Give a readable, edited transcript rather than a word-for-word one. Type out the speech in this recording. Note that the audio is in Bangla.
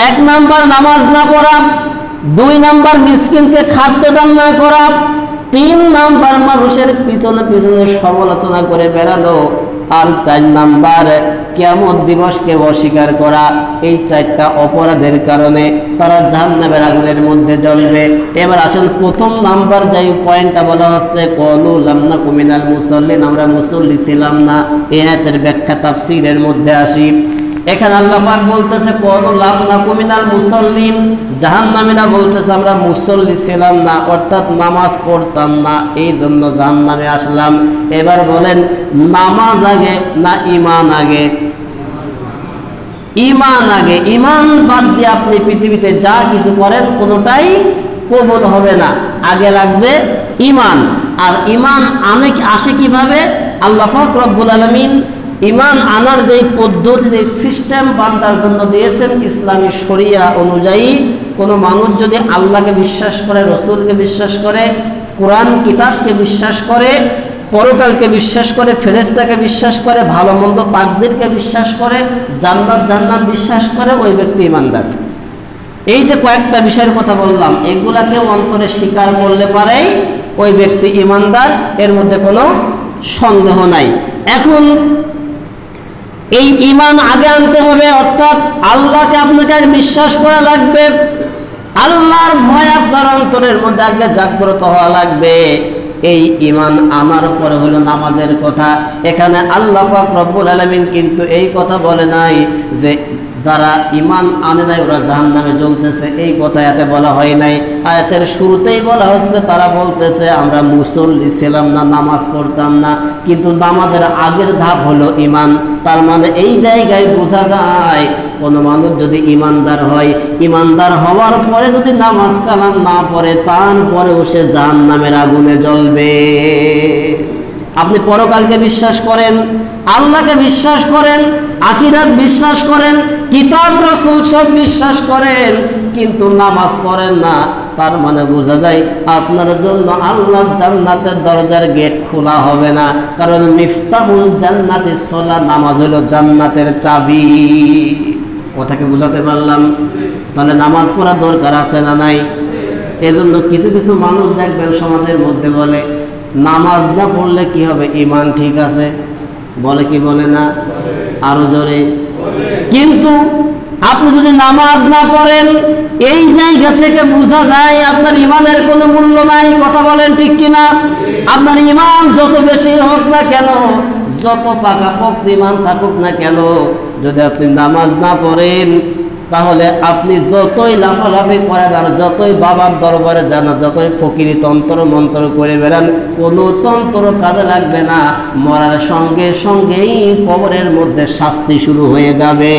এক নাম্বার নামাজ না পড়া, 2 নাম্বার মিসকিনকে খাদ্য দান না করা, 3 নাম্বার মানুষের পিছনে পিছনে সমালোচনা করে বেড়ানো, আর 4 নাম্বার কিয়ামত দিবসকে অস্বীকার করা। এই 4টা অপরাধের কারণে তারা জাহান্নামের আগুনের মধ্যে জ্বলবে। এবার আসেন প্রথম নাম্বার যেই পয়েন্টটা বলা হচ্ছে, ক্বালু লাম নাকু মিনাল মুসাল্লিন, আমরা মুসল্লি ছিলাম না। এই আয়াতের ব্যাখ্যা তাফসীরের মধ্যে আসি। এখানে আল্লাহ পাক বলতেছে ক্বালু লাম নাকু মিনাল মুসাল্লিন, জাহান্নামীরা বলতেছে আমরা মুসল্লি ছিলাম না, অর্থাৎ নামাজ পড়তাম না, এই জন্য জাহান্নামে আসলাম। এবার বলেন নামাজ আগে না ঈমান আগে? ঈমান আগে। ঈমান বাদ দিয়ে আপনি পৃথিবীতে যা কিছু করেন কোনোটাই কবুল হবে না, আগে লাগবে ঈমান। আর ঈমান আসে কিভাবে? আল্লাহ পাক রব্বুল আলামিন ঈমান আনার যে পদ্ধতি, যে সিস্টেম বান্দার জন্য দিয়েছেন ইসলামী শরিয়া অনুযায়ী, কোনো মানুষ যদি আল্লাহকে বিশ্বাস করে, রসুলকে বিশ্বাস করে, কোরআন কিতাবকে বিশ্বাস করে, পরকালকে বিশ্বাস করে, ফেরেশতাকে বিশ্বাস করে, ভালো মন্দ তাকদীরকে বিশ্বাস করে, জান্নাত জাহান্নাম বিশ্বাস করে, ওই ব্যক্তি ঈমানদার। এই যে কয়েকটা বিষয়ের কথা বললাম, এগুলাকে অন্তরে স্বীকার করলে পারেই ওই ব্যক্তি ঈমানদার, এর মধ্যে কোনো সন্দেহ নাই। এখন এই ঈমান আগে আনতে হবে, অর্থাৎ আল্লাহকে আপনাকে বিশ্বাস করা লাগবে, আল্লাহর ভয় আপনার অন্তরের মধ্যে আগে জাগ্রত হওয়া লাগবে। এই ঈমান আনার পরে হলো নামাজের কথা। এখানে আল্লাহ পাক রব্বুল আলামিন কিন্তু এই কথা বলে নাই যে যারা ঈমান আনে নাই ওরা জাহান্নামে জ্বলতেছে, এই কথা এতে বলা হয় নাই। আয়াতের শুরুতেই বলা হচ্ছে তারা বলতেছে আমরা মুসল্লি ছিলাম না, নামাজ পড়তাম না, কিন্তু নামাজের আগের ধাপ হলো ঈমান। তার মানে এই জায়গায় বোঝা যায় কোনো মানুষ যদি ঈমানদার হয়, ঈমানদার হওয়ার পরে যদি নামাজ কালাম না পড়ে, তারপরেও সে জাহান্নামের আগুনে জ্বলবে। আপনি পরকালকে বিশ্বাস করেন, আল্লাহকে বিশ্বাস করেন, আখিরাত বিশ্বাস করেন, কিতাব রাসূল সব বিশ্বাস করেন, কিন্তু নামাজ পড়েন না, তার মানে বোঝা যায় আপনার জন্য আল্লাহর জান্নাতের দরজার গেট খোলা হবে না। কারণ মিফতাহুল জান্নাতিস সালাত, নামাজ হলো জান্নাতের চাবি। কথাকে বোঝাতে পারলাম? তাহলে নামাজ পড়ার দরকার আছে না নাই? এজন্য কিছু কিছু মানুষ দেখবেন সমাজের মধ্যে বলে নামাজ না পড়লে কি হবে, ঈমান ঠিক আছে, বলে কি বলে না? আরো জোরে। কিন্তু আপনি যদি নামাজ না পড়েন, এই জায়গা থেকে বোঝা যায় আপনার ঈমানের কোনো মূল্য নাই। কথা বলেন ঠিক কিনা? আপনার ঈমান যত বেশি হোক না কেন, যত পাকাপোক্ত ঈমান থাকুক না কেন, যদি আপনি নামাজ না পড়েন, তাহলে আপনি যতই লাফালাফি করে যান, যতই বাবার দরবারে যান, যতই ফকিরি তন্ত্র মন্ত্র করে বেড়ান, কোনো তন্ত্র কাজে লাগবে না। মরার সঙ্গে সঙ্গেই কবরের মধ্যে শাস্তি শুরু হয়ে যাবে।